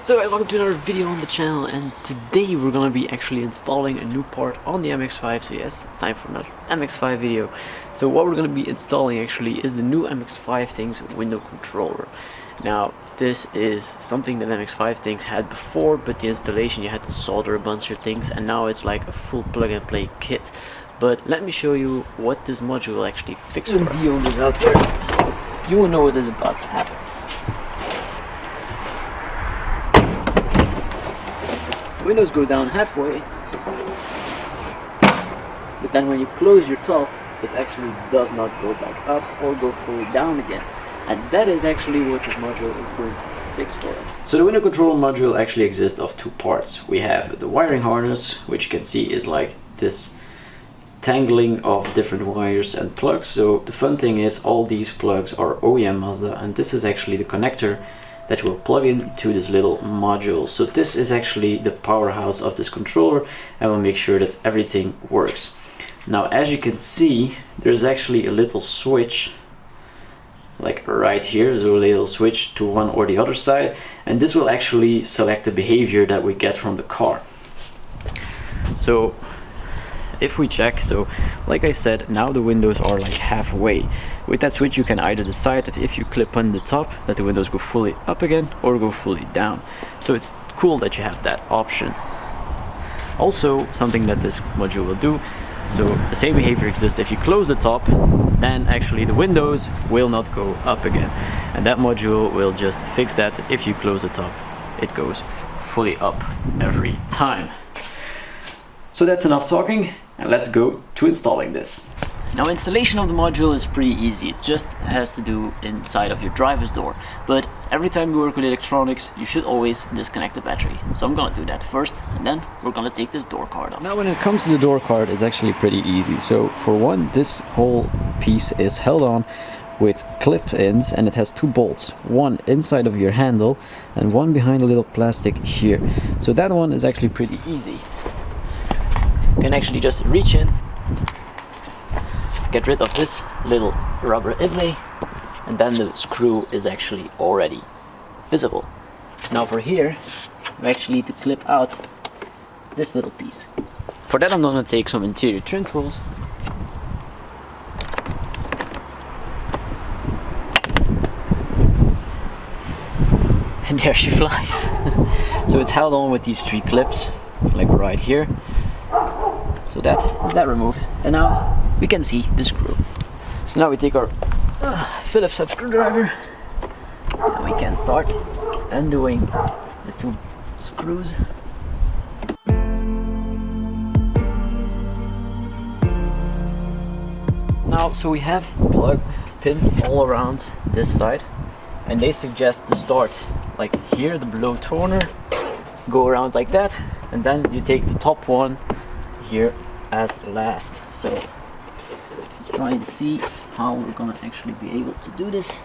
So guys, welcome to another video on the channel, and today we're gonna be actually installing a new part on the MX5. So yes, it's time for another MX5 video. So what we're gonna be installing actually is the new MX5things window controller. Now this is something that MX5things had before, but the installation you had to solder a bunch of things, and now it's like a full plug and play kit. But let me show you what this module will actually fix for us. Out there, you will know what is about to happen. Windows go down halfway, but then when you close your top, it actually does not go back up or go fully down again. And that is actually what this module is going to fix for us. So the window control module actually exists of two parts. We have the wiring harness, which you can see is like this tangling of different wires and plugs. So the fun thing is all these plugs are OEM Mazda, and this is actually the connector that will plug into this little module. So this is actually the powerhouse of this controller and will make sure that everything works. Now as you can see, there's actually a little switch like right here. There's a little switch to one or the other side, and this will actually select the behavior that we get from the car. So if we check, so like I said, now the windows are like halfway. With that switch you can either decide that if you clip on the top that the windows go fully up again or go fully down. So it's cool that you have that option. Also something that this module will do, so the same behavior exists if you close the top, then actually the windows will not go up again, and that module will just fix that. If you close the top, it goes fully up every time. So that's enough talking, and let's go to installing this. Now installation of the module is pretty easy. It just has to do inside of your driver's door, but every time you work with electronics you should always disconnect the battery. So I'm gonna do that first, and then we're gonna take this door card off. Now when it comes to the door card, it's actually pretty easy. So for one, this whole piece is held on with clip-ins, and it has two bolts, one inside of your handle and one behind a little plastic here. So that one is actually pretty easy. You can actually just reach in, get rid of this little rubber inlay, and then the screw is actually already visible. So now for here, we actually need to clip out this little piece. For that I'm going to take some interior trim tools and there she flies. So it's held on with these three clips, like right here. So that removed, and now we can see the screw. So now we take our Phillips head screwdriver and we can start undoing the two screws. Now, so we have plug pins all around this side, and they suggest to start like here, the below toner, go around like that, and then you take the top one here as last. So let's try and see how we're gonna actually be able to do this.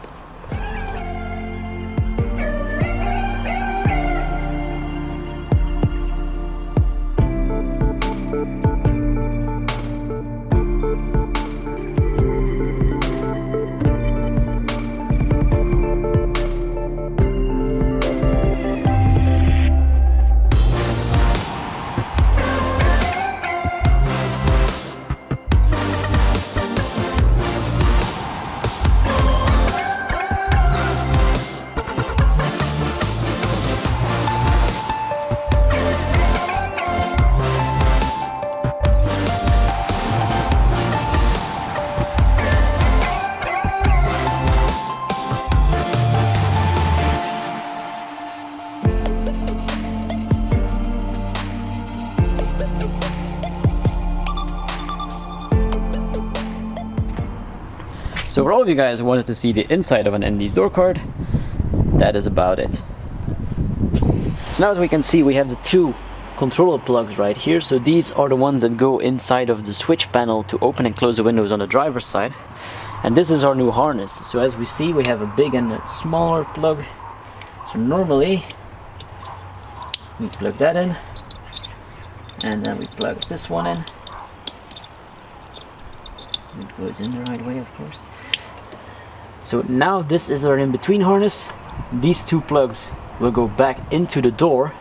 So for all of you guys who wanted to see the inside of an ND's door card, that is about it. So now as we can see, we have the two controller plugs right here. So these are the ones that go inside of the switch panel to open and close the windows on the driver's side. And this is our new harness. So as we see, we have a big and a smaller plug. So normally we plug that in, and then we plug this one in. It goes in the right way, of course. So now this is our in-between harness. These two plugs will go back into the door,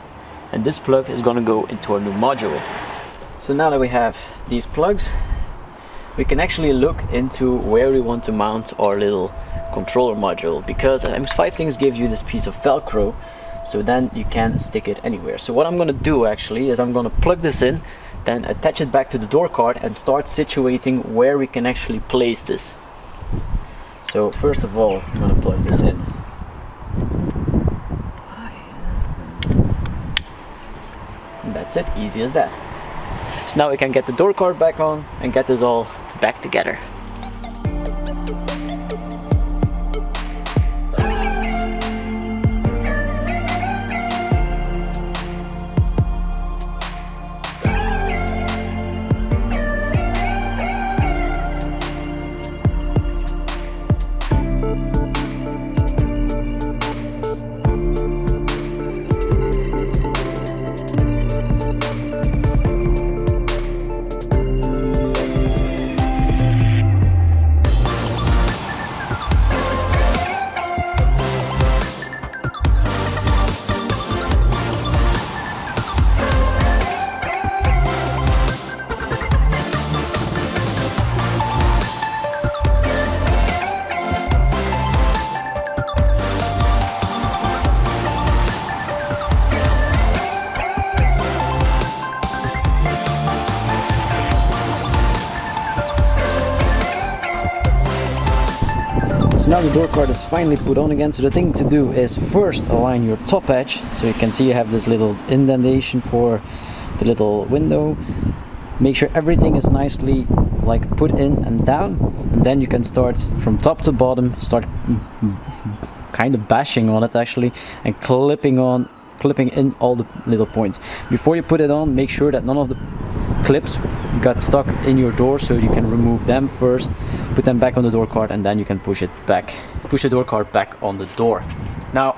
and this plug is going to go into our new module. So now that we have these plugs, we can actually look into where we want to mount our little controller module, because MX5things gives you this piece of Velcro, so then you can stick it anywhere. So what I'm going to do actually is I'm going to plug this in, then attach it back to the door card and start situating where we can actually place this. So first of all, I'm going to plug this in. And that's it, easy as that. So now we can get the door card back on and get this all back together. Now the door card is finally put on again, so the thing to do is first align your top edge, so you can see you have this little indentation for the little window. Make sure everything is nicely like put in and down, and then you can start from top to bottom, start kind of bashing on it actually, and clipping in all the little points. Before you put it on, make sure that none of the clips got stuck in your door, so you can remove them first, put them back on the door card, and then you can push the door card back on the door. Now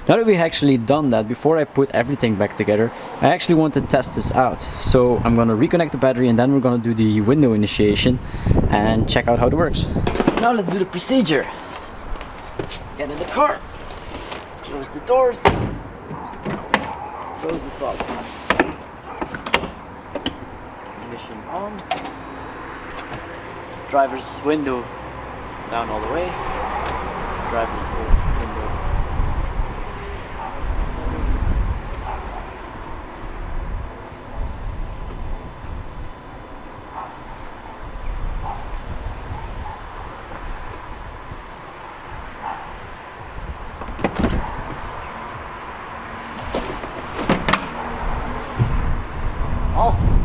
that we've actually done that, before I put everything back together, I actually want to test this out. So I'm going to reconnect the battery, and then we're going to do the window initiation and check out how it works. So now let's do the procedure. Get in the car, close the doors, close the top. Ignition on. Driver's window down all the way. Driver's door window. Awesome.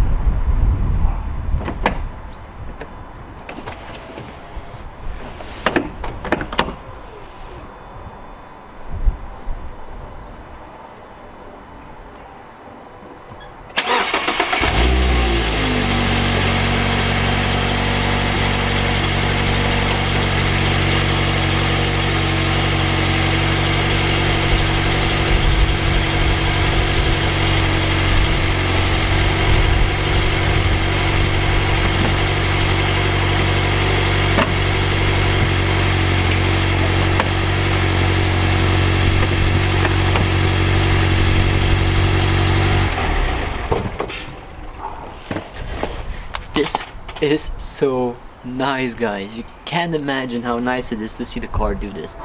This is so nice, guys. You can't imagine how nice it is to see the car do this.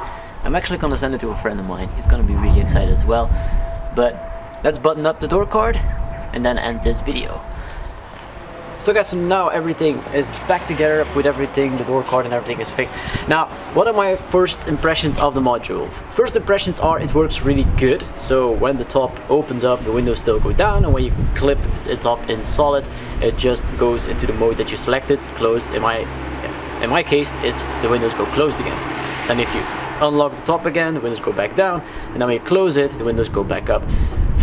I'm actually gonna send it to a friend of mine. He's gonna be really excited as well. But let's button up the door card and then end this video. So guys, so now everything is back together. I put everything, the door card and everything is fixed. Now, what are my first impressions of the module? First impressions are it works really good. So when the top opens up, the windows still go down, and when you clip the top in solid, it just goes into the mode that you selected, closed. In my case, it's the windows go closed again. Then if you unlock the top again, the windows go back down, and then when you close it, the windows go back up.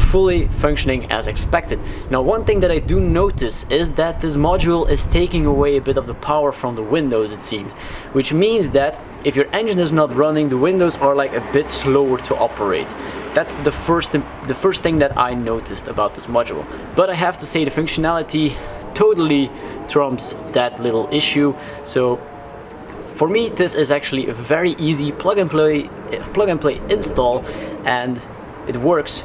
Fully functioning as expected. Now, one thing that I do notice is that this module is taking away a bit of the power from the windows, it seems, which means that if your engine is not running, the windows are like a bit slower to operate. That's the first thing that I noticed about this module. But I have to say the functionality totally trumps that little issue. So for me, this is actually a very easy plug and play plug-and-play install, and it works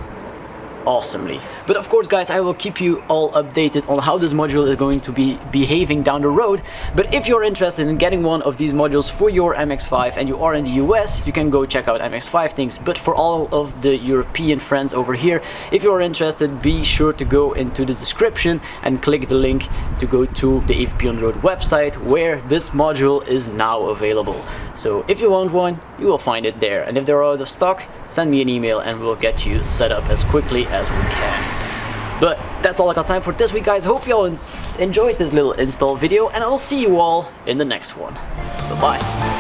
awesomely. But of course guys, I will keep you all updated on how this module is going to be behaving down the road. But if you're interested in getting one of these modules for your MX5 and you are in the US, you can go check out MX5things. But for all of the European friends over here, if you're interested, be sure to go into the description and click the link to go to the AVPOnTheRoad website, where this module is now available. So if you want one, you will find it there, and if they're out of stock, send me an email and we'll get you set up as quickly as we can. But that's all I got time for this week, guys. Hope you all enjoyed this little install video, and I'll see you all in the next one. Bye-bye.